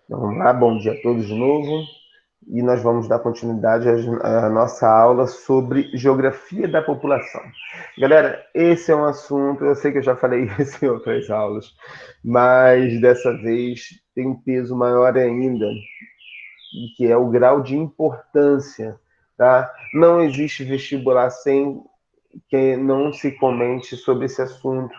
Então, vamos lá, bom dia a todos de novo. E nós vamos dar continuidade à nossa aula sobre geografia da população. Galera, esse é um assunto, eu sei que eu já falei isso em outras aulas, mas dessa vez tem um peso maior ainda, que é o grau de importância, tá? Não existe vestibular sem que não se comente sobre esse assunto.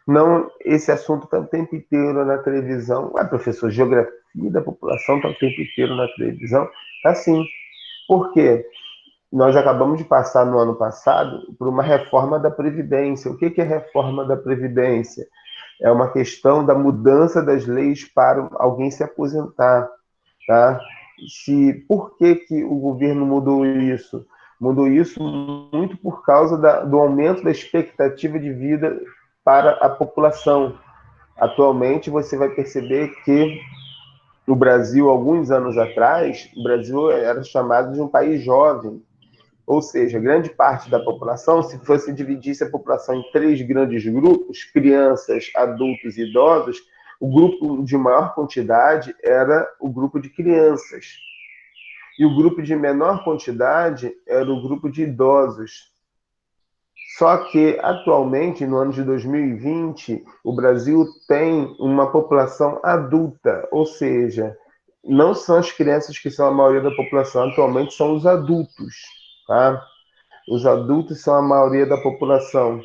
Não, esse assunto está o tempo inteiro na televisão. Ah, professor, geografia da população está o tempo inteiro na televisão? Tá sim. Por quê? Nós acabamos de passar no ano passado por uma reforma da Previdência. O que é reforma da Previdência? É uma questão da mudança das leis para alguém se aposentar, tá? Por que o governo mudou isso? Mudou isso muito por causa do aumento da expectativa de vida para a população. Atualmente, você vai perceber que o Brasil, alguns anos atrás, o Brasil era chamado de um país jovem, ou seja, grande parte da população, se fosse dividisse a população em três grandes grupos, crianças, adultos e idosos, o grupo de maior quantidade era o grupo de crianças. E o grupo de menor quantidade era o grupo de idosos. Só que, atualmente, no ano de 2020, o Brasil tem uma população adulta, ou seja, não são as crianças que são a maioria da população, atualmente são os adultos, tá? Os adultos são a maioria da população.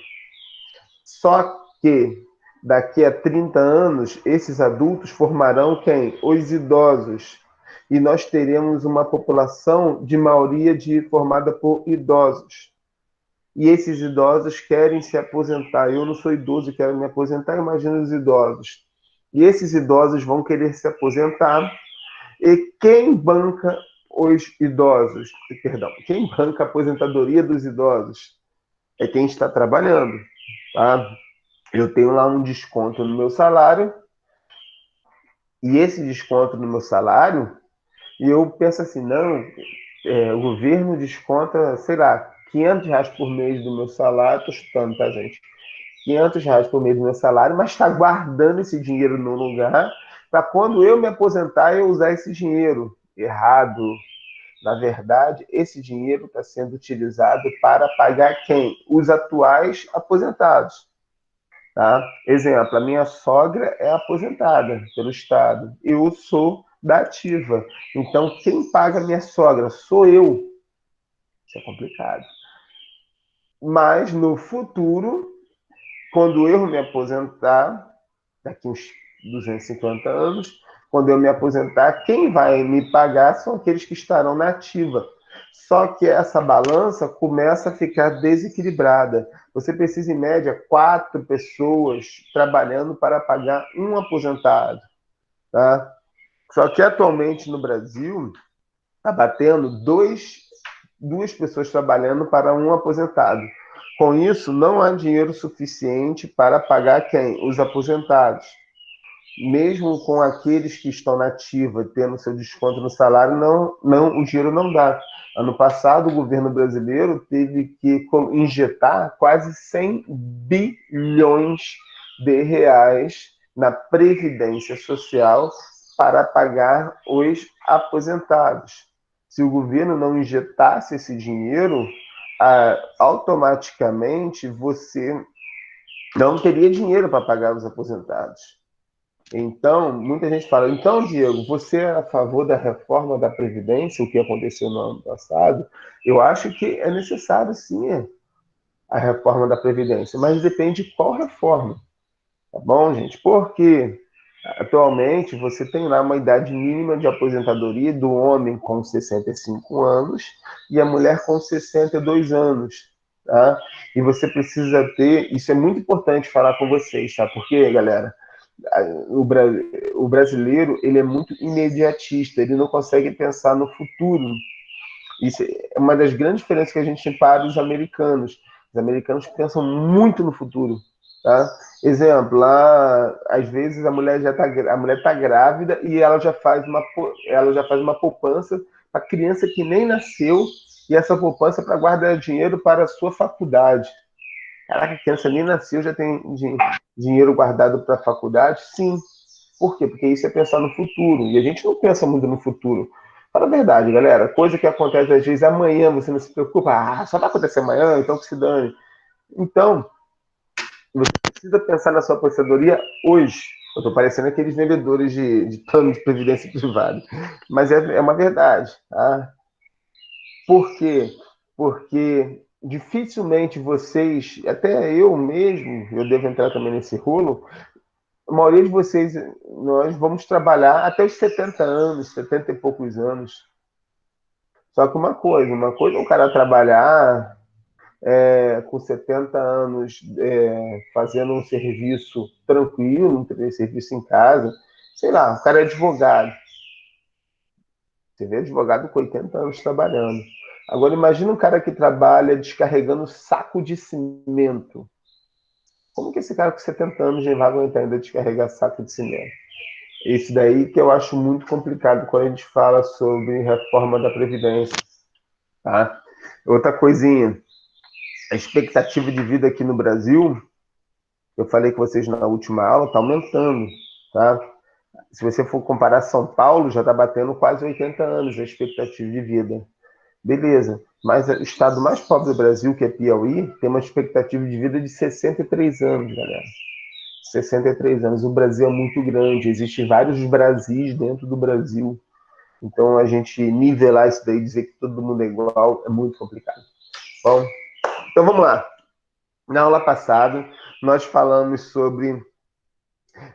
Só que daqui a 30 anos, esses adultos formarão quem? Os idosos. E nós teremos uma população de maioria formada por idosos. E esses idosos querem se aposentar. Eu não sou idoso e quero me aposentar, imagina os idosos. E esses idosos vão querer se aposentar. E quem banca os idosos? Perdão, quem banca a aposentadoria dos idosos? É quem está trabalhando, tá? Eu tenho lá um desconto no meu salário, e esse desconto no meu salário, e eu penso assim, não, o governo desconta, sei lá, R$ 500 por mês do meu salário, estou chutando, tá, gente? R$ 500 por mês do meu salário, mas está guardando esse dinheiro no lugar para quando eu me aposentar eu usar esse dinheiro. Errado. Na verdade, esse dinheiro está sendo utilizado para pagar quem? Os atuais aposentados. Tá? Exemplo, a minha sogra é aposentada pelo Estado. Eu sou da ativa. Então, quem paga a minha sogra sou eu. Isso é complicado. Mas, no futuro, quando eu me aposentar, daqui uns 250 anos, quando eu me aposentar, quem vai me pagar são aqueles que estarão na ativa. Só que essa balança começa a ficar desequilibrada. Você precisa, em média, 4 pessoas trabalhando para pagar um aposentado. Tá? Só que atualmente no Brasil está batendo 2 pessoas trabalhando para um aposentado. Com isso, não há dinheiro suficiente para pagar quem? Os aposentados. Mesmo com aqueles que estão na ativa tendo seu desconto no salário, o dinheiro não dá. Ano passado, o governo brasileiro teve que injetar quase 100 bilhões de reais na Previdência Social para pagar os aposentados. Se o governo não injetasse esse dinheiro, automaticamente você não teria dinheiro para pagar os aposentados. Então, muita gente fala, então, Diego, você é a favor da reforma da Previdência, o que aconteceu no ano passado? Eu acho que é necessário, sim, a reforma da Previdência, mas depende de qual reforma, tá bom, gente? Porque atualmente você tem lá uma idade mínima de aposentadoria do homem com 65 anos e a mulher com 62 anos, tá? E você precisa ter, isso é muito importante falar com vocês, tá? Porque, galera, o, o brasileiro ele é muito imediatista, ele não consegue pensar no futuro. Isso é uma das grandes diferenças que a gente tem para os americanos. Os americanos pensam muito no futuro, tá? Exemplo, lá às vezes a mulher tá grávida e ela já faz uma poupança para criança que nem nasceu e essa poupança para guardar dinheiro para a sua faculdade. Caraca, a criança nem nasceu, já tem dinheiro guardado para a faculdade? Sim. Por quê? Porque isso é pensar no futuro. E a gente não pensa muito no futuro. Fala a verdade, galera. Coisa que acontece às vezes amanhã, você não se preocupa. Ah, só vai acontecer amanhã, então que se dane. Então, você precisa pensar na sua aposentadoria hoje. Eu estou parecendo aqueles vendedores de plano de previdência privada. Mas é uma verdade. Tá? Por quê? Porque dificilmente vocês, até eu mesmo, eu devo entrar também nesse rolo, a maioria de vocês, nós vamos trabalhar até os 70 anos, 70 e poucos anos. Só que uma coisa é o cara trabalhar com 70 anos fazendo um serviço tranquilo, um serviço em casa. Sei lá, o cara é advogado. Você vê advogado com 80 anos trabalhando. Agora imagina um cara que trabalha descarregando saco de cimento. Como que esse cara com 70 anos já vai aguentar ainda descarregar saco de cimento? Esse daí que eu acho muito complicado quando a gente fala sobre reforma da Previdência. Tá? Outra coisinha, a expectativa de vida aqui no Brasil, eu falei com vocês na última aula, está aumentando. Tá? Se você for comparar São Paulo, já está batendo quase 80 anos a expectativa de vida. Beleza, mas o estado mais pobre do Brasil, que é Piauí, tem uma expectativa de vida de 63 anos, galera. 63 anos. O Brasil é muito grande, existem vários Brasis dentro do Brasil. Então, a gente nivelar isso daí, dizer que todo mundo é igual, é muito complicado. Bom, então vamos lá. Na aula passada, nós falamos sobre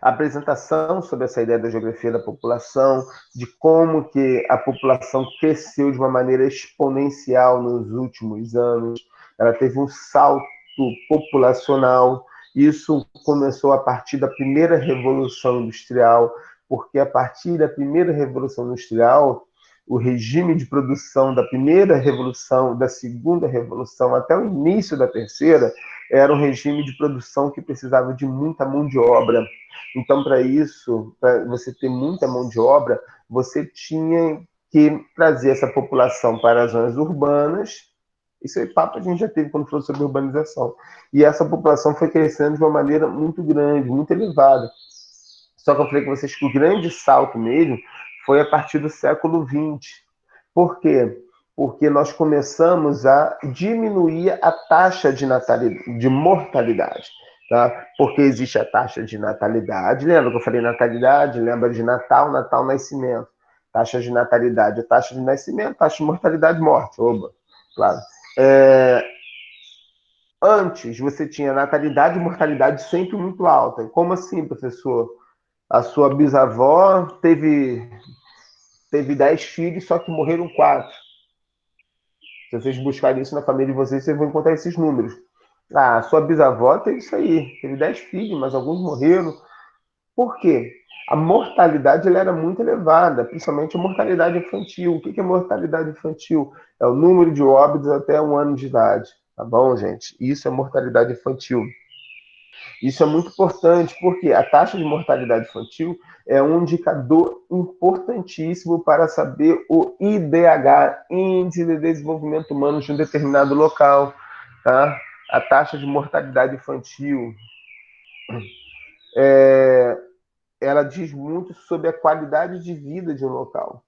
a apresentação sobre essa ideia da geografia da população, de como que a população cresceu de uma maneira exponencial nos últimos anos, ela teve um salto populacional. Isso começou a partir da primeira Revolução Industrial, porque a partir da primeira Revolução Industrial, o regime de produção da primeira revolução, da segunda revolução, até o início da terceira, era um regime de produção que precisava de muita mão de obra. Então, para isso, para você ter muita mão de obra, você tinha que trazer essa população para as zonas urbanas. Isso é papo que a gente já teve quando falou sobre urbanização. E essa população foi crescendo de uma maneira muito grande, muito elevada. Só que eu falei com vocês que o grande salto mesmo foi a partir do século XX. Por quê? Porque nós começamos a diminuir a taxa de mortalidade. Tá? Porque existe a taxa de natalidade. Lembra que eu falei natalidade? Lembra de Natal, Natal, nascimento. Taxa de natalidade é taxa de nascimento, taxa de mortalidade, morte. Oba, claro. Antes, você tinha natalidade e mortalidade sempre muito alta. Como assim, professor? A sua bisavó teve 10 filhos, só que morreram 4. Se vocês buscarem isso na família de vocês, vocês vão encontrar esses números. Ah, a sua bisavó teve isso aí, teve 10 filhos, mas alguns morreram. Por quê? A mortalidade ela era muito elevada, principalmente a mortalidade infantil. O que é mortalidade infantil? É o número de óbitos até 1 ano de idade. Tá bom, gente? Isso é mortalidade infantil. Isso é muito importante, porque a taxa de mortalidade infantil é um indicador importantíssimo para saber o IDH, Índice de Desenvolvimento Humano de um determinado local. Tá? A taxa de mortalidade infantil ela diz muito sobre a qualidade de vida de um local.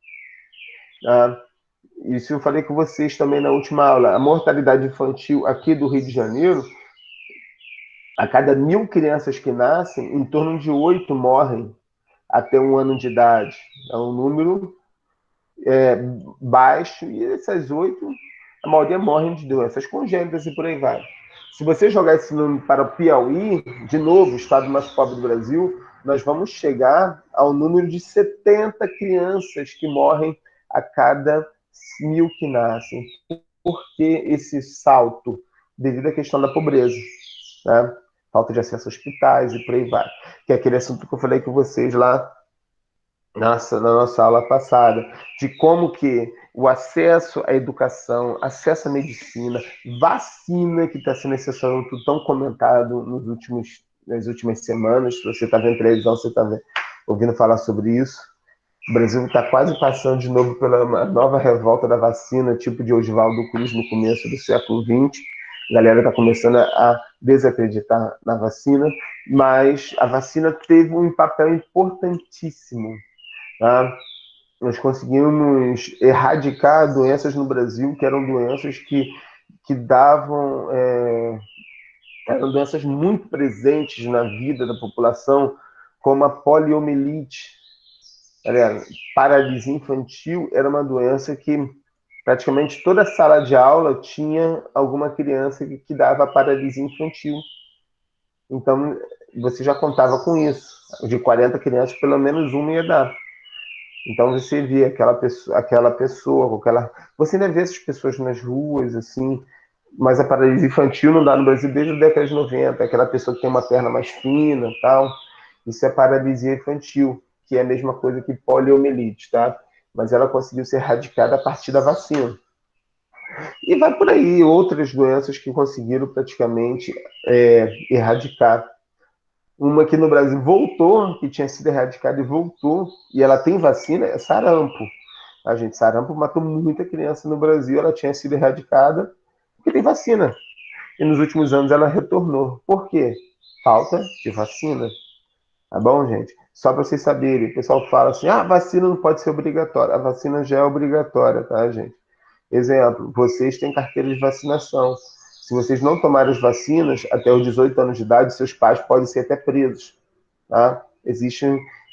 Tá? Isso eu falei com vocês também na última aula. A mortalidade infantil aqui do Rio de Janeiro, a cada 1.000 crianças que nascem, em torno de 8 morrem até 1 ano de idade. É um número baixo, e essas 8, a maioria morrem de doenças congênitas e por aí vai. Se você jogar esse número para o Piauí, de novo, o estado mais pobre do Brasil, nós vamos chegar ao número de 70 crianças que morrem a cada 1.000 que nascem. Por que esse salto? Devido à questão da pobreza, né? Falta de acesso a hospitais e por aí vai. Que é aquele assunto que eu falei com vocês lá na nossa aula passada, de como que o acesso à educação, acesso à medicina, vacina, que está sendo esse assunto tão comentado nas últimas semanas. Se você está vendo televisão, você está ouvindo falar sobre isso. O Brasil está quase passando de novo pela nova revolta da vacina, tipo de Oswaldo Cruz no começo do século XX. A galera está começando a desacreditar na vacina, mas a vacina teve um papel importantíssimo, tá? Nós conseguimos erradicar doenças no Brasil, que eram doenças que davam, eram doenças muito presentes na vida da população, como a poliomielite. Galera, paralisia infantil era uma doença que praticamente toda sala de aula tinha alguma criança que dava paralisia infantil. Então, você já contava com isso. De 40 crianças, pelo menos uma ia dar. Então, você via aquela pessoa com aquela... Você ainda vê essas pessoas nas ruas, assim, mas a paralisia infantil não dá no Brasil desde a década de 90. Aquela pessoa que tem uma perna mais fina e tal. Isso é paralisia infantil, que é a mesma coisa que poliomielite, tá? Mas ela conseguiu ser erradicada a partir da vacina. E vai por aí outras doenças que conseguiram praticamente erradicar. Uma que no Brasil voltou, que tinha sido erradicada e voltou, e ela tem vacina, é sarampo. A gente, sarampo matou muita criança no Brasil, ela tinha sido erradicada porque tem vacina. E nos últimos anos ela retornou. Por quê? Falta de vacina. Tá bom, gente? Só para vocês saberem, o pessoal fala assim, ah, a vacina não pode ser obrigatória. A vacina já é obrigatória, tá, gente? Exemplo, vocês têm carteira de vacinação. Se vocês não tomarem as vacinas, até os 18 anos de idade, seus pais podem ser até presos. Tá? Existe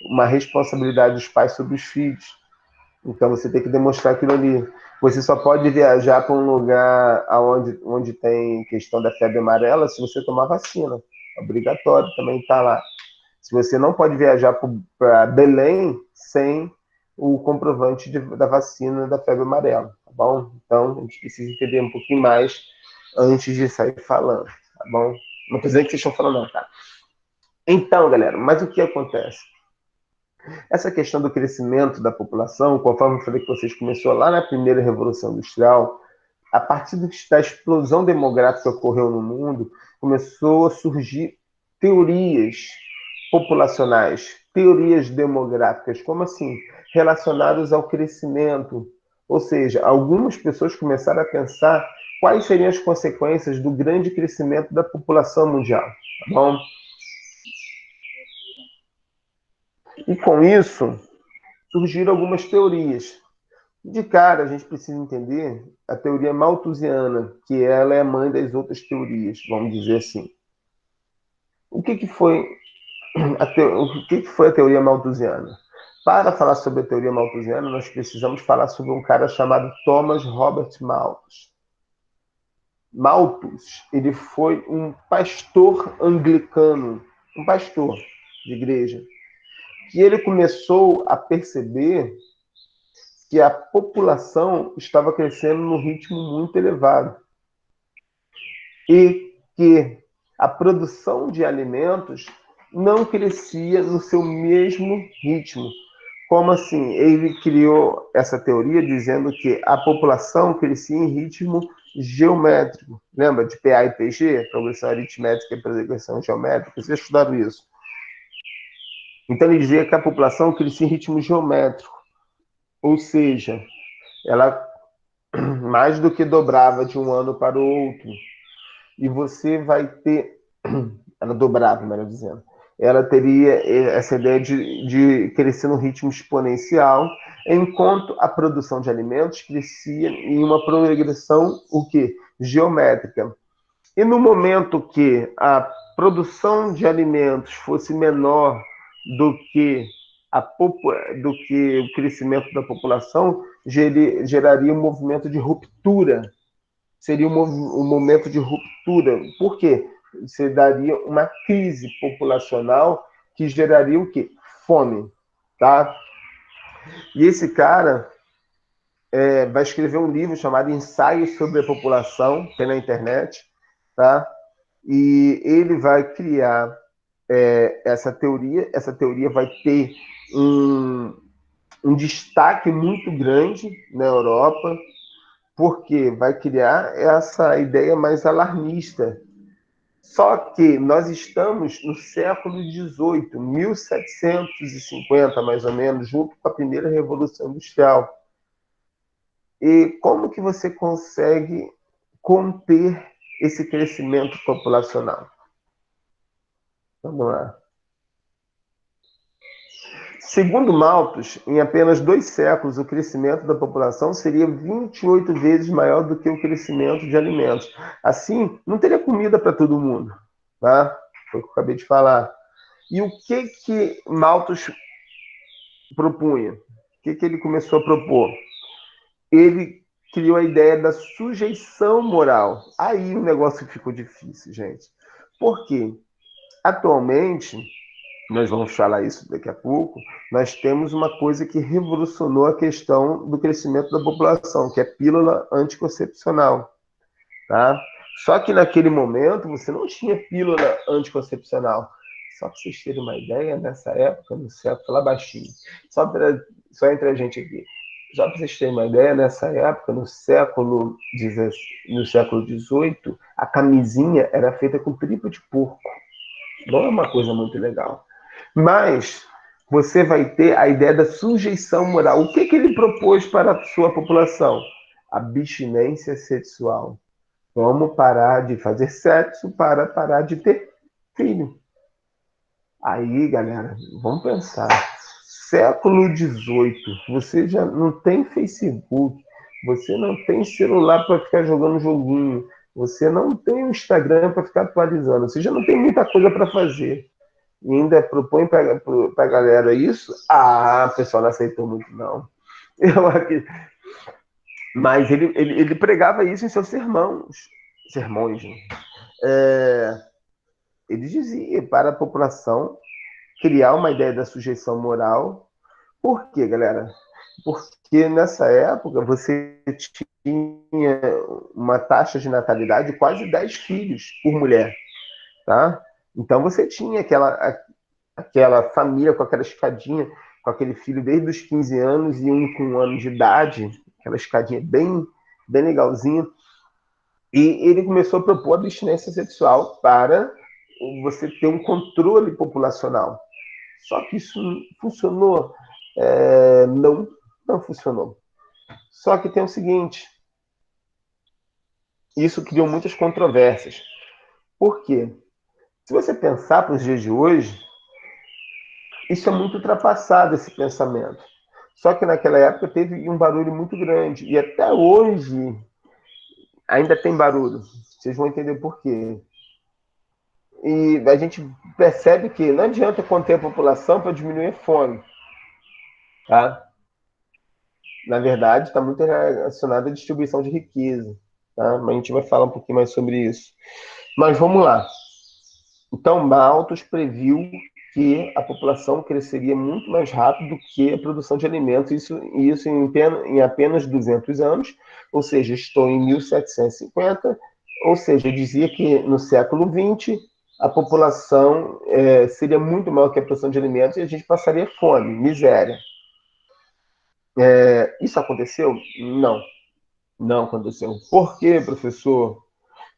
uma responsabilidade dos pais sobre os filhos. Então, você tem que demonstrar aquilo ali. Você só pode viajar para um lugar onde tem questão da febre amarela se você tomar vacina. Obrigatório também está lá. Se você não pode viajar para Belém sem o comprovante da vacina da febre amarela, tá bom? Então, a gente precisa entender um pouquinho mais antes de sair falando, tá bom? Não estou dizendo que vocês estão falando, não, tá? Então, galera, mas o que acontece? Essa questão do crescimento da população, conforme eu falei que vocês começou lá na primeira Revolução Industrial, a partir da explosão demográfica que ocorreu no mundo, começou a surgir teorias populacionais, teorias demográficas, como assim? Relacionadas ao crescimento. Ou seja, algumas pessoas começaram a pensar quais seriam as consequências do grande crescimento da população mundial. Tá bom? E com isso, surgiram algumas teorias. De cara, a gente precisa entender a teoria malthusiana, que ela é a mãe das outras teorias, vamos dizer assim. O que foi o que foi a teoria malthusiana? Para falar sobre a teoria malthusiana, nós precisamos falar sobre um cara chamado Thomas Robert Malthus. Malthus, ele foi um pastor anglicano, um pastor de igreja, que ele começou a perceber que a população estava crescendo num ritmo muito elevado e que a produção de alimentos não crescia no seu mesmo ritmo. Como assim? Ele criou essa teoria dizendo que a população crescia em ritmo geométrico. Lembra de PA e PG? Progressão aritmétrica e progressão geométrica? Vocês estudaram isso. Então ele dizia que a população crescia em ritmo geométrico. Ou seja, ela mais do que dobrava de um ano para o outro. E você vai ter... Ela dobrava, melhor dizendo. Ela teria essa ideia de crescer no ritmo exponencial, enquanto a produção de alimentos crescia em uma progressão, o quê? Geométrica. E no momento que a produção de alimentos fosse menor do que, do que o crescimento da população, geraria um movimento de ruptura. Seria um momento de ruptura. Por quê? Você daria uma crise populacional que geraria o quê? Fome. Tá? E esse cara vai escrever um livro chamado Ensaios sobre a População, tem na internet, tá? E ele vai criar essa teoria vai ter um destaque muito grande na Europa, porque vai criar essa ideia mais alarmista. Só que nós estamos no século XVIII, 1750 mais ou menos, junto com a primeira Revolução Industrial. E como que você consegue conter esse crescimento populacional? Vamos lá. Segundo Malthus, em apenas 2 séculos, o crescimento da população seria 28 vezes maior do que o crescimento de alimentos. Assim, não teria comida para todo mundo. Tá? Foi o que eu acabei de falar. E o que Malthus propunha? O que ele começou a propor? Ele criou a ideia da sujeição moral. Aí o negócio ficou difícil, gente. Por quê? Atualmente, nós vamos falar isso daqui a pouco, nós temos uma coisa que revolucionou a questão do crescimento da população, que é pílula anticoncepcional, tá? Só que naquele momento você não tinha pílula anticoncepcional. Só para vocês terem uma ideia, nessa época, no século, lá baixinho, só entre a gente aqui, só para vocês terem uma ideia, nessa época, no século XVIII, a camisinha era feita com tripa de porco. Não é uma coisa muito legal. Mas você vai ter a ideia da sujeição moral. O que ele propôs para a sua população? Abstinência sexual. Vamos parar de fazer sexo para parar de ter filho. Aí, galera, vamos pensar. Século XVIII, você já não tem Facebook, você não tem celular para ficar jogando joguinho, você não tem o Instagram para ficar atualizando, você já não tem muita coisa para fazer. E ainda propõe para a galera isso? Ah, o pessoal não aceitou muito, não. Eu aqui. Mas ele pregava isso em seus sermões. Né? Ele dizia para a população criar uma ideia da sujeição moral. Por quê, galera? Porque nessa época você tinha uma taxa de natalidade de quase 10 filhos por mulher. Tá? Então você tinha aquela família com aquela escadinha, com aquele filho desde os 15 anos e um com 1 ano de idade, aquela escadinha bem, bem legalzinha. E ele começou a propor abstinência sexual para você ter um controle populacional. Só que isso funcionou? Não funcionou. Só que tem o seguinte, isso criou muitas controvérsias. Por quê? Se você pensar para os dias de hoje, isso é muito ultrapassado, esse pensamento. Só que naquela época teve um barulho muito grande. E até hoje ainda tem barulho. Vocês vão entender por quê. E a gente percebe que não adianta conter a população para diminuir a fome. Tá? Na verdade, está muito relacionado à distribuição de riqueza. Tá? Mas a gente vai falar um pouquinho mais sobre isso. Mas vamos lá. Então, Malthus previu que a população cresceria muito mais rápido que a produção de alimentos, isso em apenas 200 anos, ou seja, estou em 1750, ou seja, dizia que no século XX a população seria muito maior que a produção de alimentos e a gente passaria fome, miséria. Isso aconteceu? Não, não aconteceu. Por quê, professor?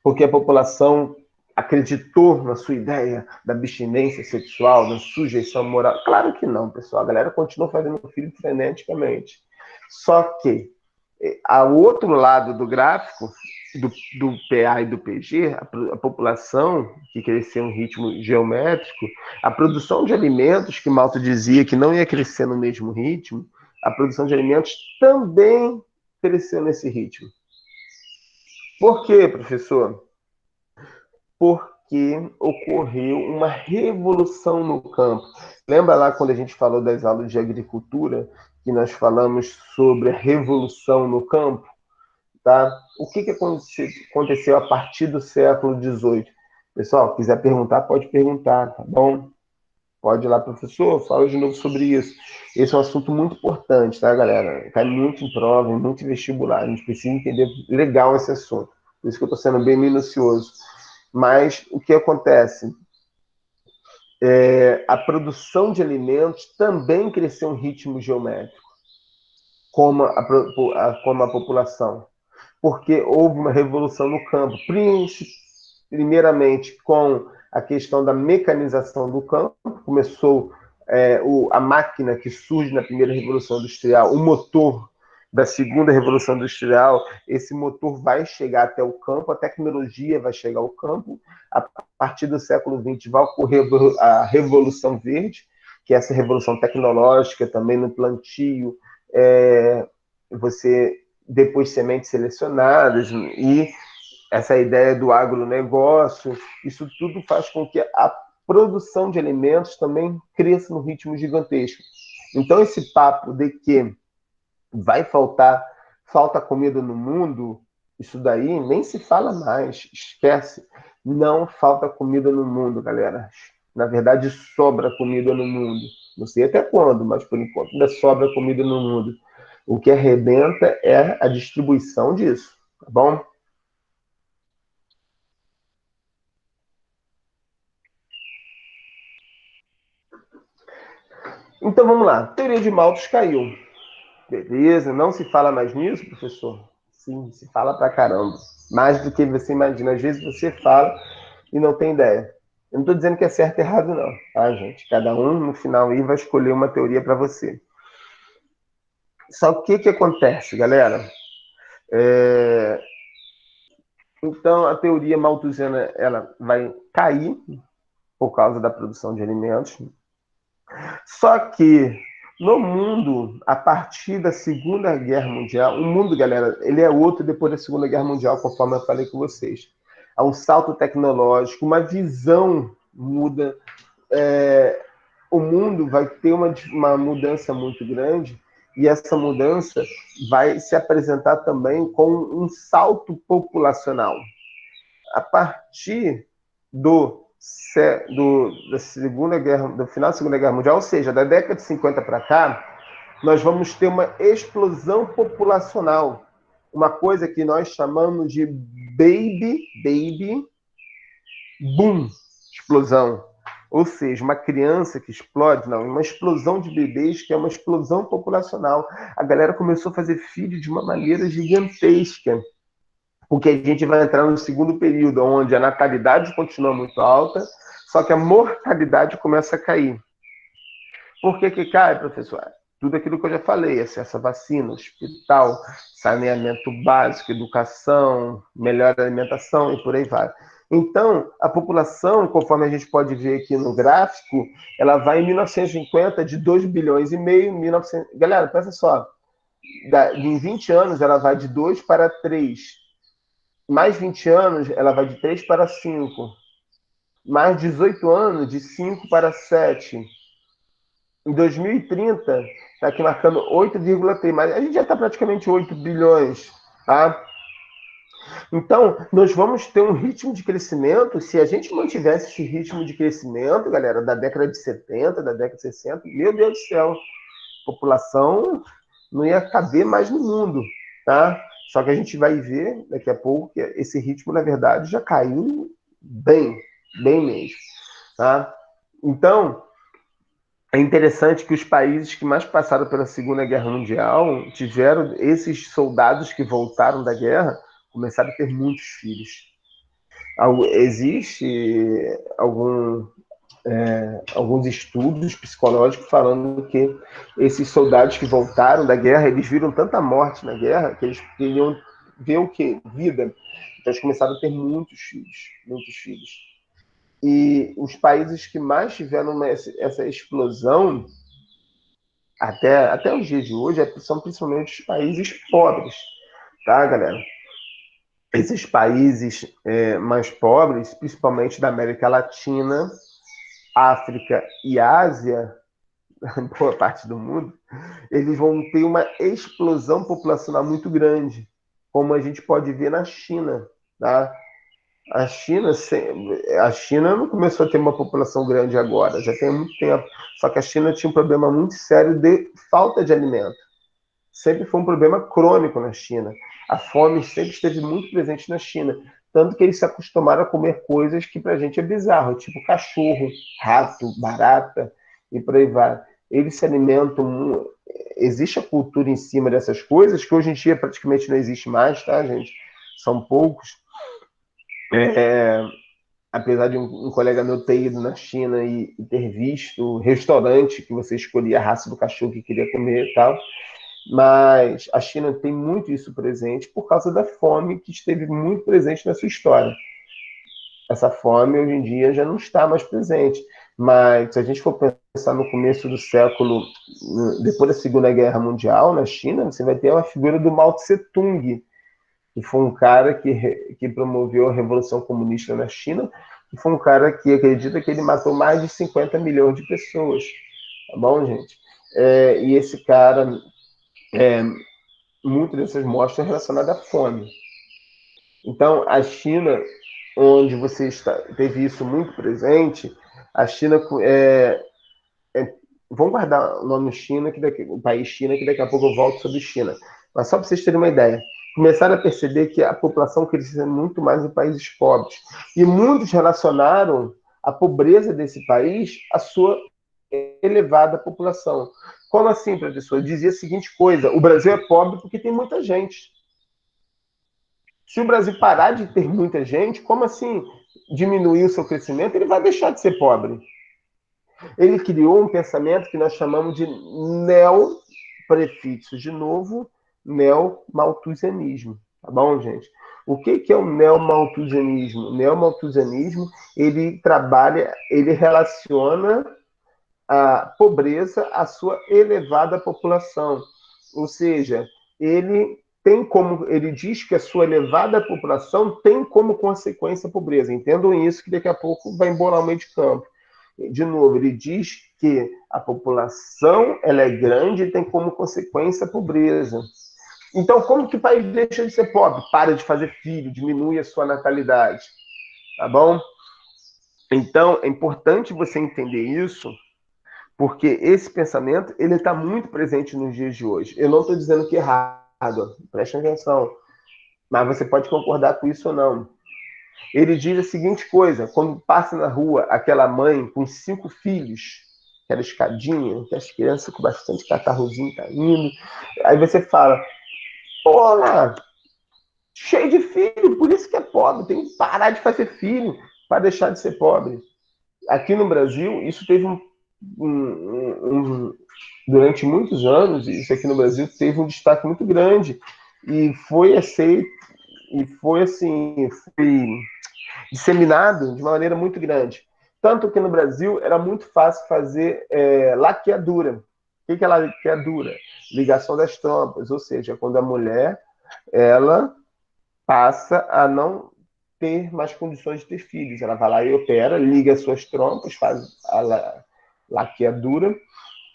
Porque a população acreditou na sua ideia da abstinência sexual, da sujeição moral? Claro que não, pessoal. A galera continua fazendo filho freneticamente. Só que, ao outro lado do gráfico, do PA e do PG, a população que cresceu em um ritmo geométrico, a produção de alimentos, que Malthus dizia que não ia crescer no mesmo ritmo, a produção de alimentos também cresceu nesse ritmo. Por quê, professor? Porque ocorreu uma revolução no campo. Lembra lá quando a gente falou das aulas de agricultura, que nós falamos sobre a revolução no campo? Tá? O que aconteceu a partir do século XVIII? Pessoal, quiser perguntar, pode perguntar, tá bom? Pode ir lá, professor, fala de novo sobre isso. Esse é um assunto muito importante, tá, galera? Cai muito em prova, muito em vestibular. A gente precisa entender legal esse assunto. Por isso que eu estou sendo bem minucioso. Mas o que acontece? A produção de alimentos também cresceu em ritmo geométrico, como a população. Porque houve uma revolução no campo, primeiramente com a questão da mecanização do campo, começou a máquina que surge na primeira revolução industrial, o motor, da segunda revolução industrial, esse motor vai chegar até o campo, a tecnologia vai chegar ao campo, a partir do século XX vai ocorrer a Revolução Verde, que é essa revolução tecnológica também no plantio, você depois sementes selecionadas e essa ideia do agronegócio, isso tudo faz com que a produção de alimentos também cresça num ritmo gigantesco. Então, esse papo de que falta comida no mundo, isso daí nem se fala mais, esquece. Não falta comida no mundo, galera. Na verdade, sobra comida no mundo. Não sei até quando, mas por enquanto ainda sobra comida no mundo. O que arrebenta é a distribuição disso, tá bom? Então vamos lá. Teoria de Malthus caiu. Beleza, não se fala mais nisso, professor? Sim, se fala pra caramba. Mais do que você imagina. Às vezes você fala e não tem ideia. Eu não estou dizendo que é certo e errado, não, tá, gente? Cada um, no final, aí vai escolher uma teoria para você. Só que o que acontece, galera? Então, a teoria malthusiana ela vai cair por causa da produção de alimentos. Só que no mundo, a partir da Segunda Guerra Mundial, o mundo, galera, ele é outro depois da Segunda Guerra Mundial, conforme eu falei com vocês. Há um salto tecnológico, uma visão muda. O mundo vai ter uma mudança muito grande e essa mudança vai se apresentar também com um salto populacional. A partir da Segunda Guerra, do final da Segunda Guerra Mundial, ou seja, da década de 50 para cá, nós vamos ter uma explosão populacional, uma coisa que nós chamamos de baby boom, explosão. Ou seja, uma criança que explode, não, uma explosão de bebês que é uma explosão populacional. A galera começou a fazer filho de uma maneira gigantesca, porque a gente vai entrar no segundo período, onde a natalidade continua muito alta, só que a mortalidade começa a cair. Por que que cai, professor? Tudo aquilo que eu já falei, acesso à vacina, hospital, saneamento básico, educação, melhor alimentação e por aí vai. Então, a população, conforme a gente pode ver aqui no gráfico, ela vai em 1950 de 2 bilhões e meio, 1900... Galera, pensa só, em 20 anos ela vai de 2 para 3. Mais 20 anos ela vai de 3 para 5. Mais 18 anos de 5 para 7. Em 2030, está aqui marcando 8,3, mas a gente já está praticamente 8 bilhões, tá? Então, nós vamos ter um ritmo de crescimento, se a gente mantivesse esse ritmo de crescimento, galera, da década de 70, da década de 60, meu Deus do céu, a população não ia caber mais no mundo, tá? Só que a gente vai ver daqui a pouco que esse ritmo, na verdade, já caiu bem, bem mesmo, tá? Então, é interessante que os países que mais passaram pela Segunda Guerra Mundial tiveram esses soldados que voltaram da guerra, começaram a ter muitos filhos. Existe alguns estudos psicológicos falando que esses soldados que voltaram da guerra, eles viram tanta morte na guerra que eles queriam ver o quê? Vida. Então eles começaram a ter muitos filhos, muitos filhos. E os países que mais tiveram essa explosão até os dias de hoje são principalmente os países pobres, tá, galera? Esses países mais pobres, principalmente da América Latina, África e Ásia, boa parte do mundo, eles vão ter uma explosão populacional muito grande, como a gente pode ver na China, tá? A China não começou a ter uma população grande agora, já tem muito tempo. Só que a China tinha um problema muito sério de falta de alimento. Sempre foi um problema crônico na China. A fome sempre esteve muito presente na China. Tanto que eles se acostumaram a comer coisas que pra gente é bizarro, tipo cachorro, rato, barata e por aí vai. Eles se alimentam. Existe a cultura em cima dessas coisas, que hoje em dia praticamente não existe mais, tá, gente? São poucos. Apesar de um colega meu ter ido na China e ter visto o restaurante que você escolhia a raça do cachorro que queria comer e tal, Mas a China tem muito isso presente por causa da fome que esteve muito presente na sua história. Essa fome hoje em dia já não está mais presente. Mas se a gente for pensar no começo do século, depois da Segunda Guerra Mundial, na China, você vai ter uma figura do Mao Tse-tung, que foi um cara que promoveu a Revolução Comunista na China, que foi um cara que acredita que ele matou mais de 50 milhões de pessoas. Tá bom, gente? E esse cara, muitas dessas mortes são relacionadas à fome. Então, a China, onde teve isso muito presente, a China vamos guardar o nome China, o país China, que daqui a pouco eu volto sobre China. Mas só para vocês terem uma ideia, começaram a perceber que a população crescia muito mais em países pobres. E muitos relacionaram a pobreza desse país à sua elevada população. Como assim, professor? Eu dizia a seguinte coisa: o Brasil é pobre porque tem muita gente. Se o Brasil parar de ter muita gente, como assim diminuir o seu crescimento? Ele vai deixar de ser pobre. Ele criou um pensamento que nós chamamos de neo-prefixo, de novo, neo-malthusianismo. Tá bom, gente? O que é o neo-malthusianismo? O neo-malthusianismo, ele relaciona a pobreza à sua elevada população. Ou seja, ele diz que a sua elevada população tem como consequência a pobreza. Entendam isso, que daqui a pouco vai embolar o meio de campo. De novo, ele diz que a população ela é grande e tem como consequência a pobreza. Então, como que o país deixa de ser pobre? Para de fazer filho, diminui a sua natalidade. Tá bom? Então, é importante você entender isso, porque esse pensamento ele está muito presente nos dias de hoje. Eu não estou dizendo que é errado, preste atenção, mas você pode concordar com isso ou não. Ele diz a seguinte coisa: quando passa na rua aquela mãe com 5 filhos, aquela escadinha, que as crianças com bastante catarrozinho tá indo, aí você fala, porra, cheio de filho, por isso que é pobre, tem que parar de fazer filho para deixar de ser pobre. Aqui no Brasil, isso teve durante muitos anos, isso aqui no Brasil teve um destaque muito grande e foi aceito, e foi assim, foi disseminado de uma maneira muito grande. Tanto que no Brasil era muito fácil fazer laqueadura. O que é laqueadura? Ligação das trompas, ou seja, quando a mulher ela passa a não ter mais condições de ter filhos. Ela vai lá e opera, liga as suas trompas, faz a laqueadura.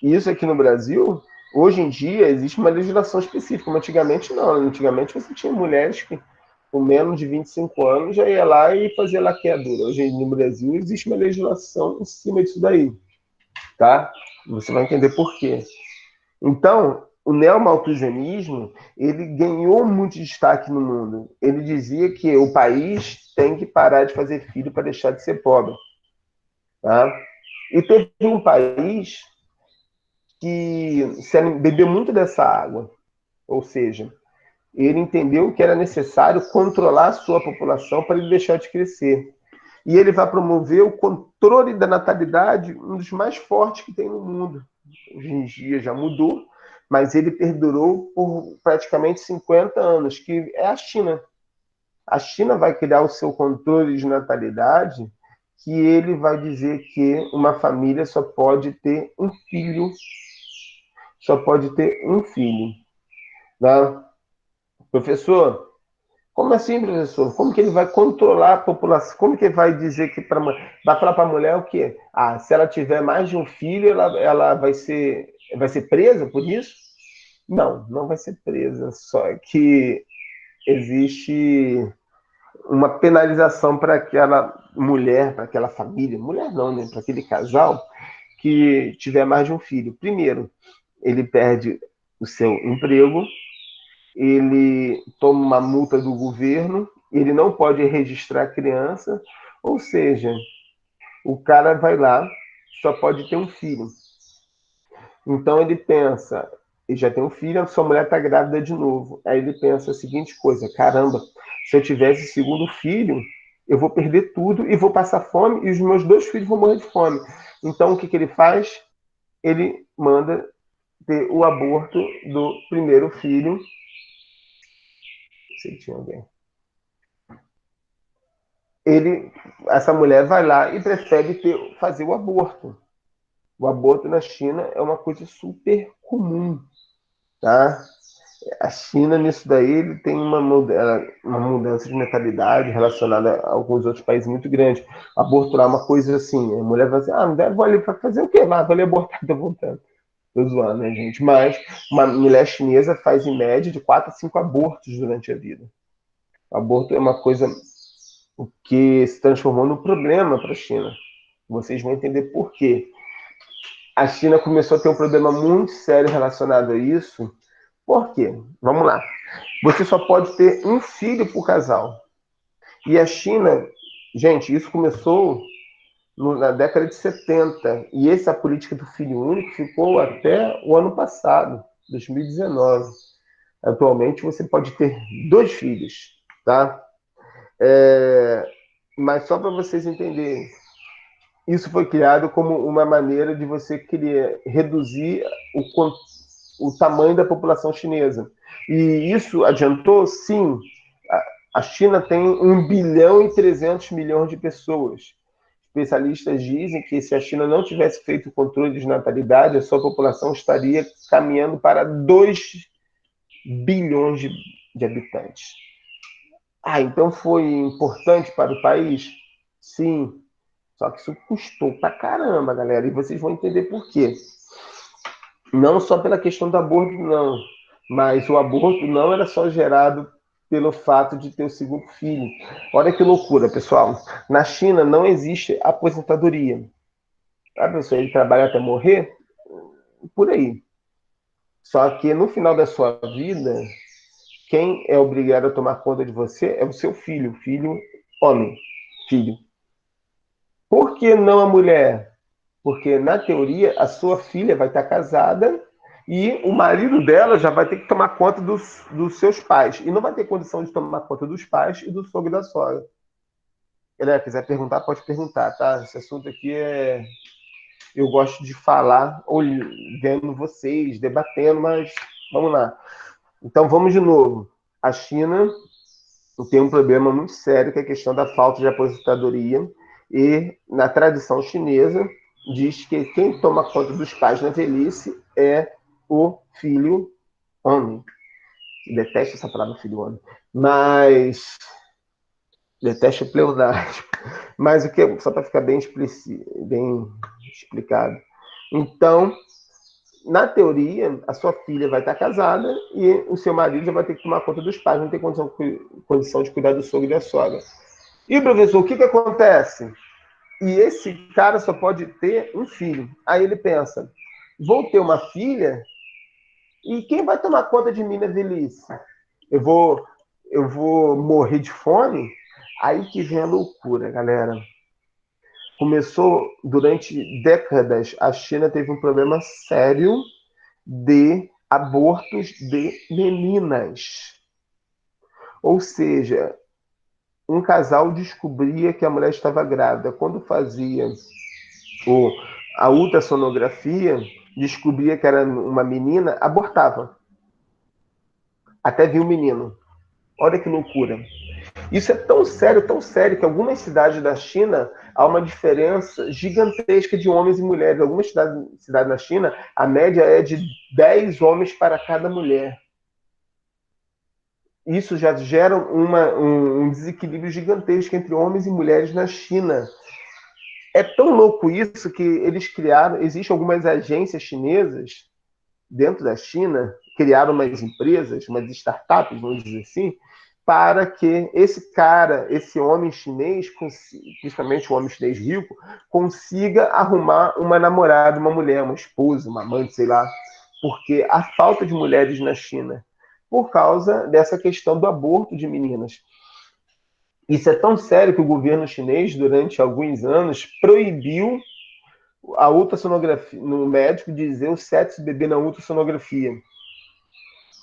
E isso aqui no Brasil, hoje em dia, existe uma legislação específica, mas antigamente não. Antigamente você tinha mulheres que com menos de 25 anos já ia lá e fazia laqueadura. Hoje no Brasil existe uma legislação em cima disso daí, tá? Você vai entender por quê. Então, o neomalthusianismo, ele ganhou muito destaque no mundo. Ele dizia que o país tem que parar de fazer filho para deixar de ser pobre, tá? E teve um país que bebeu muito dessa água, ou seja, ele entendeu que era necessário controlar a sua população para ele deixar de crescer. E ele vai promover o controle da natalidade, um dos mais fortes que tem no mundo. Hoje em dia já mudou, mas ele perdurou por praticamente 50 anos, que é a China. A China vai criar o seu controle de natalidade, que ele vai dizer que uma família só pode ter um filho, só pode ter um filho. Né? Professor, como assim, professor? Como que ele vai controlar a população? Como que ele vai dizer que vai falar para a mulher o quê? Ah, se ela tiver mais de um filho, ela vai ser presa por isso? Não, não vai ser presa. Só que existe uma penalização para aquela mulher, para aquela família, mulher não, né? Para aquele casal que tiver mais de um filho. Primeiro, ele perde o seu emprego, ele toma uma multa do governo, ele não pode registrar a criança, ou seja, o cara vai lá, só pode ter um filho. Então ele pensa, ele já tem um filho, a sua mulher está grávida de novo. Aí ele pensa a seguinte coisa: caramba, se eu tivesse segundo filho, eu vou perder tudo e vou passar fome e os meus 2 filhos vão morrer de fome. Então o que ele faz? Ele manda ter o aborto do primeiro filho. Não sei se tinha alguém. Essa mulher vai lá e prefere fazer o aborto. O aborto na China é uma coisa super comum, tá? A China, nisso daí, ele tem uma mudança de mentalidade relacionada a alguns outros países muito grande. Aborto lá é uma coisa assim, a mulher vai dizer, ah, mulher, vou ali para fazer o quê? Vou ali abortar, tô voltando. Tô zoando, né, gente? Mas uma mulher chinesa faz, em média, de 4 a 5 abortos durante a vida. O aborto é uma coisa que se transformou num problema para a China. Vocês vão entender por quê. A China começou a ter um problema muito sério relacionado a isso. Por quê? Vamos lá. Você só pode ter um filho por casal. E a China, gente, isso começou na década de 70. E essa política do filho único ficou até o ano passado, 2019. Atualmente você pode ter 2 filhos, tá? Mas só para vocês entenderem, isso foi criado como uma maneira de você reduzir o tamanho da população chinesa. E isso adiantou? Sim. A China tem 1,3 bilhão de pessoas. Especialistas dizem que se a China não tivesse feito o controle de natalidade, a sua população estaria caminhando para 2 bilhões de habitantes. Ah, então foi importante para o país? Sim. Só que isso custou pra caramba, galera. E vocês vão entender por quê. Não só pela questão do aborto, não. Mas o aborto não era só gerado pelo fato de ter o segundo filho. Olha que loucura, pessoal. Na China não existe aposentadoria. A pessoa ele trabalha até morrer, por aí. Só que no final da sua vida, quem é obrigado a tomar conta de você é o seu filho, filho homem, filho. Por que não a mulher? Porque, na teoria, a sua filha vai estar casada e o marido dela já vai ter que tomar conta dos seus pais. E não vai ter condição de tomar conta dos pais e do sogro e da sogra. Galera, quiser perguntar, pode perguntar, tá? Esse assunto aqui é. Eu gosto de falar, vendo vocês, debatendo, mas vamos lá. Então, vamos de novo. A China tem um problema muito sério, que é a questão da falta de aposentadoria. E, na tradição chinesa, diz que quem toma conta dos pais na velhice é o filho homem. Detesto essa palavra filho homem. Mas. Detesto o pleonasmo. Mas o que, só para ficar bem explicado. Então, na teoria, a sua filha vai estar casada e o seu marido já vai ter que tomar conta dos pais, não tem condição de cuidar do sogro e da sogra. E, professor, o que acontece? E esse cara só pode ter um filho. Aí ele pensa, vou ter uma filha e quem vai tomar conta de mim na velhice? Eu vou morrer de fome? Aí que vem a loucura, galera. Começou, durante décadas, a China teve um problema sério de abortos de meninas. Ou seja, um casal descobria que a mulher estava grávida. Quando fazia a ultrassonografia, descobria que era uma menina, abortava. Até vir um menino. Olha que loucura. Isso é tão sério, que em algumas cidades da China há uma diferença gigantesca de homens e mulheres. Em algumas cidades na China, a média é de 10 homens para cada mulher. Isso já gera um desequilíbrio gigantesco entre homens e mulheres na China. É tão louco isso que eles criaram, existem algumas agências chinesas dentro da China, criaram umas empresas, umas startups, vamos dizer assim, para que esse cara, esse homem chinês, principalmente o homem chinês rico, consiga arrumar uma namorada, uma mulher, uma esposa, uma amante, sei lá, porque a falta de mulheres na China, por causa dessa questão do aborto de meninas. Isso é tão sério que o governo chinês, durante alguns anos, proibiu a ultrassonografia, no médico dizer o sexo do bebê na ultrassonografia.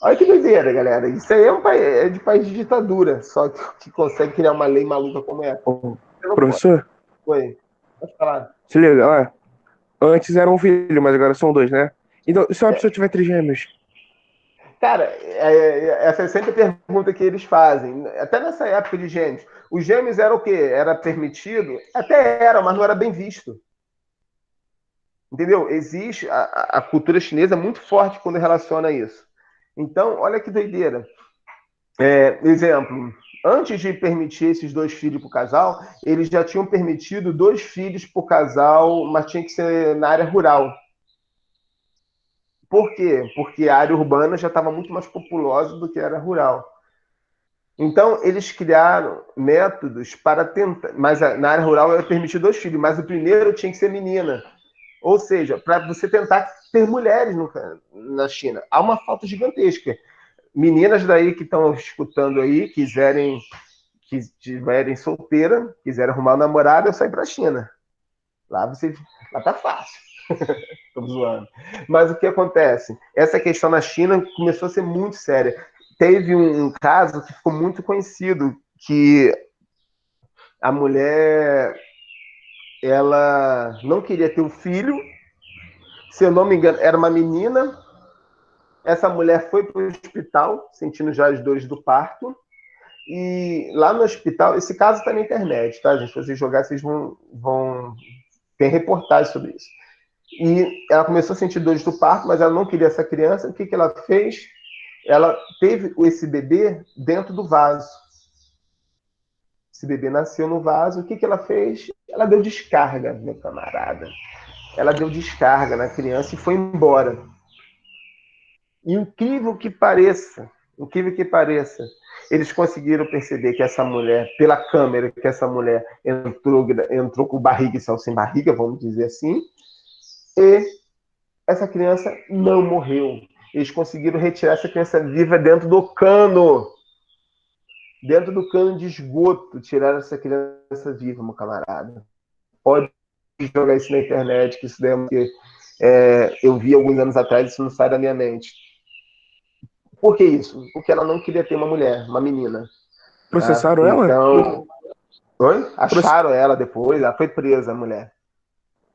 Olha que doideira, galera. Isso aí é de país de ditadura, só que consegue criar uma lei maluca como é. Ô, Você não pode. professor, Oi, pode falar. se liga, ó. Antes era um filho, mas agora são dois, né? Então, se uma pessoa tiver trigêmeos? Cara, essa é sempre a pergunta que eles fazem. Até nessa época de gêmeos. Os gêmeos eram o quê? Era permitido? Até era, mas não era bem visto. Entendeu? Existe a cultura chinesa é muito forte quando relaciona isso. Então, olha que doideira. Exemplo, antes de permitir esses 2 filhos para o casal, eles já tinham permitido 2 filhos para o casal, mas tinha que ser na área rural. Por quê? Porque a área urbana já estava muito mais populosa do que a área rural. Então, eles criaram métodos para tentar. Mas na área rural era permitido 2 filhos, mas o primeiro tinha que ser menina. Ou seja, para você tentar ter mulheres na China. Há uma falta gigantesca. Meninas daí que estão escutando aí, que estiverem solteira, quiserem arrumar um namorado, eu saio para a China. Lá tá fácil. Estou zoando. Mas o que acontece? Essa questão na China começou a ser muito séria. Teve um caso que ficou muito conhecido, que a mulher ela não queria ter um filho, se eu não me engano, era uma menina. Essa mulher foi para o hospital, sentindo já as dores do parto, e lá no hospital, esse caso está na internet, tá, gente? Se vocês jogar, vocês vão ter reportagem sobre isso. E ela começou a sentir dores do parto, mas ela não queria essa criança. O que ela fez? Ela teve esse bebê dentro do vaso. Esse bebê nasceu no vaso. O que ela fez? Ela deu descarga, meu camarada. Ela deu descarga na criança e foi embora. E incrível que pareça, eles conseguiram perceber que essa mulher, pela câmera, que essa mulher entrou com barriga e saiu sem barriga, vamos dizer assim, e essa criança não morreu. Eles conseguiram retirar essa criança viva dentro do cano de esgoto, tirar essa criança viva, meu camarada. Pode jogar isso na internet, que isso daí eu vi alguns anos atrás, isso não sai da minha mente. Por que isso? Porque ela não queria ter uma mulher, uma menina. Tá? Processaram ela? Então, oi? Proce- Acharam ela depois, ela foi presa, a mulher.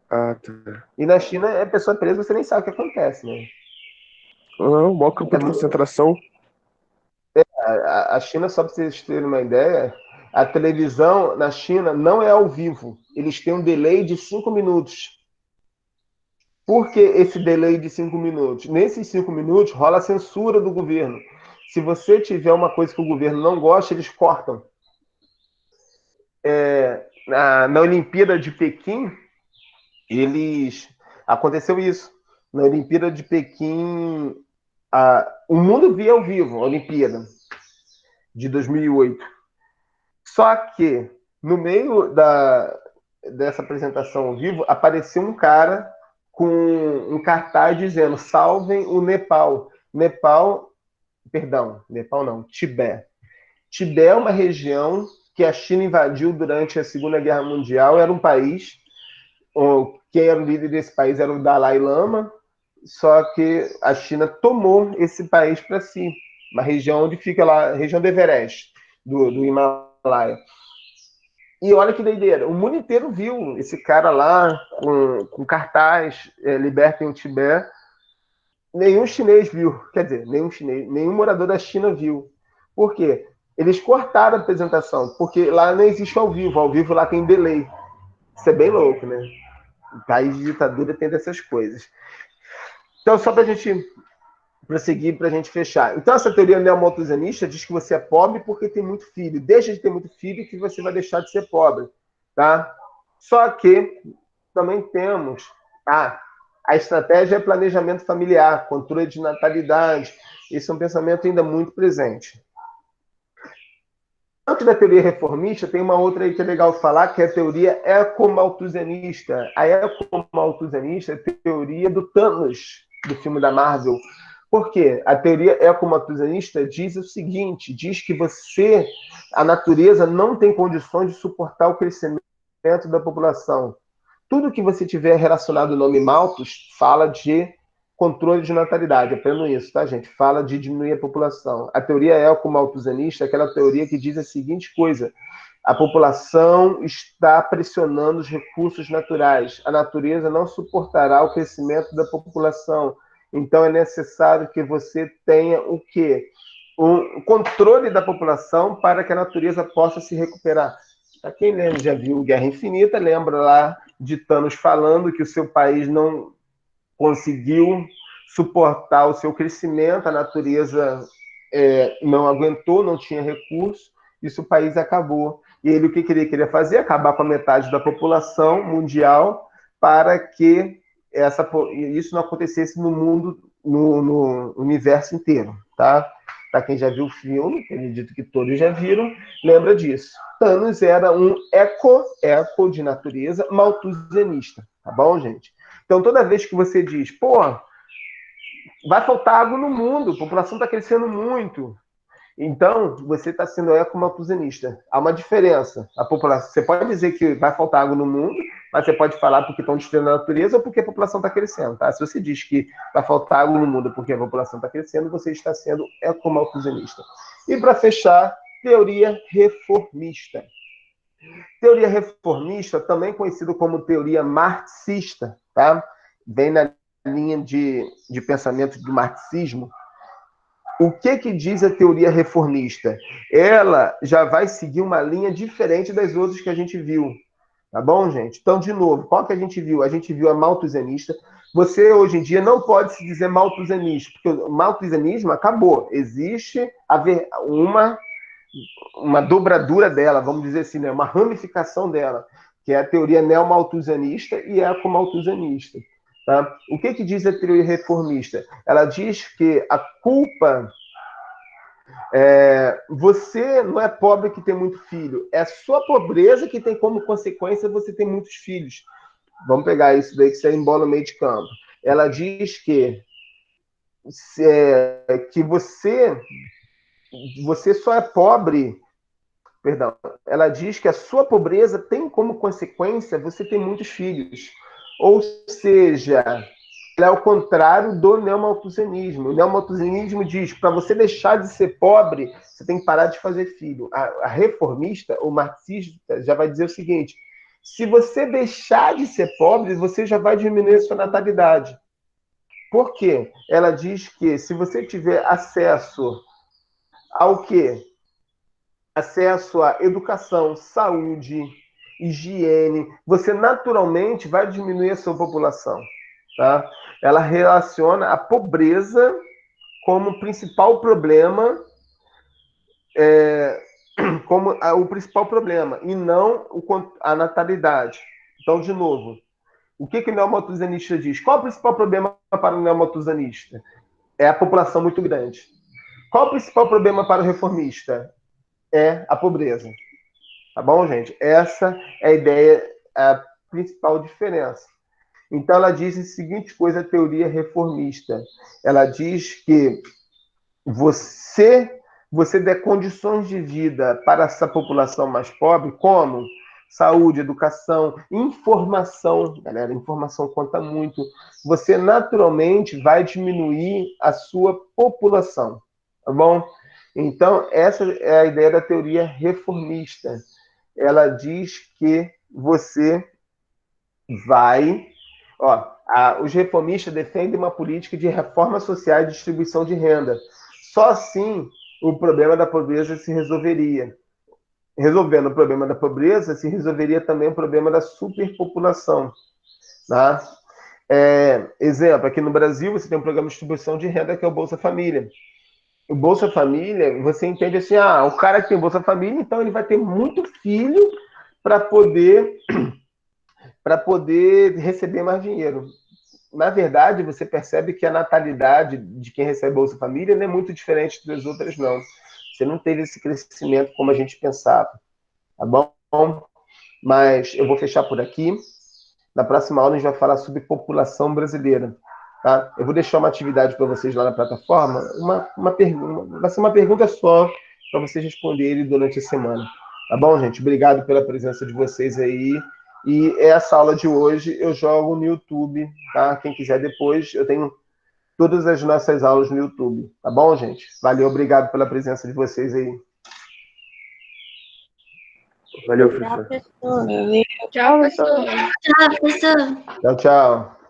Ah, tá. E na China, a pessoa presa, você nem sabe o que acontece, né? Não, maior campo É de muito, concentração. a China, só para vocês terem uma ideia, a televisão na China não é ao vivo. Eles têm um delay de 5 minutos. Por que esse delay de 5 minutos? Nesses 5 minutos rola a censura do governo. Se você tiver uma coisa que o governo não gosta, eles cortam. Na Olimpíada de Pequim, eles aconteceu isso. Na Olimpíada de Pequim, o mundo via ao vivo a Olimpíada de 2008. Só que no meio dessa apresentação ao vivo apareceu um cara com um cartaz dizendo: salvem o Nepal. Nepal não, Tibete. Tibete é uma região que a China invadiu durante a Segunda Guerra Mundial. Era um país, quem era o líder desse país era o Dalai Lama, só que a China tomou esse país para si, uma região onde fica lá, a região do Everest, do Himalaia. E olha que doideira, o mundo inteiro viu esse cara lá com cartaz, libertem o Tibete. Nenhum chinês viu, quer dizer, nenhum morador da China viu. Por quê? Eles cortaram a apresentação, porque lá não existe ao vivo lá tem delay. Isso é bem louco, né? O país de ditadura tem dessas coisas. Então, só para a gente prosseguir, para a gente fechar. Então, essa teoria neomalthusianista diz que você é pobre porque tem muito filho. Deixa de ter muito filho que você vai deixar de ser pobre. Tá? Só que também temos a estratégia é planejamento familiar, controle de natalidade. Esse é um pensamento ainda muito presente. Antes da teoria reformista, tem uma outra aí que é legal falar, que é a teoria ecomalthusianista. A ecomalthusianista é a teoria do Thanos, do filme da Marvel. Por quê? A teoria ecomalthusianista diz o seguinte, diz que a natureza não tem condições de suportar o crescimento da população. Tudo que você tiver relacionado ao nome Malthus fala de controle de natalidade. Aprendam isso, tá, gente? Fala de diminuir a população. A teoria eco-malthusianista é aquela teoria que diz a seguinte coisa: a população está pressionando os recursos naturais. A natureza não suportará o crescimento da população. Então, é necessário que você tenha o quê? O controle da população para que a natureza possa se recuperar. Para quem lembra, já viu Guerra Infinita, lembra lá de Thanos falando que o seu país não conseguiu suportar o seu crescimento, a natureza não aguentou, não tinha recurso, isso o país acabou. E ele o que ele queria fazer? Acabar com a metade da população mundial para que isso não acontecesse no mundo, no universo inteiro, tá? Para quem já viu o filme, acredito que todos já viram, lembra disso. Thanos era um eco de natureza malthusianista, tá bom, gente? Então, toda vez que você diz, pô, vai faltar água no mundo, a população está crescendo muito. Então, você está sendo eco-malthusianista. Há uma diferença. A população, você pode dizer que vai faltar água no mundo, mas você pode falar porque estão destruindo a natureza ou porque a população está crescendo. Tá? Se você diz que vai faltar água no mundo porque a população está crescendo, você está sendo eco-malthusianista. E para fechar, teoria reformista. Teoria reformista, também conhecido como teoria marxista, tá? Vem na linha de pensamento do marxismo. O que diz a teoria reformista? Ela já vai seguir uma linha diferente das outras que a gente viu. Tá bom, gente? Então, de novo, qual que a gente viu? A gente viu a malthusianista. Você, hoje em dia, não pode se dizer malthusianista, porque o malthusianismo acabou. Existe uma dobradura dela, vamos dizer assim, né? Uma ramificação dela, que é a teoria neo-malthusianista e eco-malthusianista. Tá? O que diz a teoria reformista? Ela diz que a culpa você não é pobre que tem muito filho, é a sua pobreza que tem como consequência você ter muitos filhos. Vamos pegar isso daí que você embola no meio de campo. Ela diz que você só é pobre. Perdão. Ela diz que a sua pobreza tem como consequência você ter muitos filhos. Ou seja, é o contrário do neomalthusianismo. O neomalthusianismo diz que para você deixar de ser pobre, você tem que parar de fazer filho. A reformista, o marxista, já vai dizer o seguinte: se você deixar de ser pobre, você já vai diminuir a sua natalidade. Por quê? Ela diz que se você tiver acesso ao quê? Acesso à educação, saúde, higiene, você naturalmente vai diminuir a sua população. Tá? Ela relaciona a pobreza como principal problema, como o principal problema, e não a natalidade. Então, de novo, o que o neomalthusianista diz? Qual o principal problema para o neomalthusianista? É a população muito grande. Qual o principal problema para o reformista? É a pobreza. Tá bom, gente? Essa é a ideia, a principal diferença. Então, ela diz a seguinte coisa, a teoria reformista. Ela diz que você dê condições de vida para essa população mais pobre, como saúde, educação, informação. Galera, informação conta muito. Você naturalmente vai diminuir a sua população. Tá bom? Então, essa é a ideia da teoria reformista. Ela diz que você vai. Os reformistas defendem uma política de reforma social e distribuição de renda. Só assim o problema da pobreza se resolveria. Resolvendo o problema da pobreza, se resolveria também o problema da superpopulação. Tá? Exemplo, aqui no Brasil você tem um programa de distribuição de renda que é o Bolsa Família. O Bolsa Família, você entende assim, o cara que tem Bolsa Família, então ele vai ter muito filho para poder receber mais dinheiro. Na verdade, você percebe que a natalidade de quem recebe Bolsa Família não é muito diferente das outras, não. Você não teve esse crescimento como a gente pensava, tá bom? Mas eu vou fechar por aqui. Na próxima aula a gente vai falar sobre população brasileira, tá? Eu vou deixar uma atividade para vocês lá na plataforma, uma pergunta, vai ser uma pergunta só para vocês responderem durante a semana, tá bom, gente? Obrigado pela presença de vocês aí. E essa aula de hoje eu jogo no YouTube, tá? Quem quiser depois, eu tenho todas as nossas aulas no YouTube, tá bom, gente? Valeu, obrigado pela presença de vocês aí. Valeu, Tchau, professor. professor. Tchau, professor. Tchau, professor. Tchau, tchau.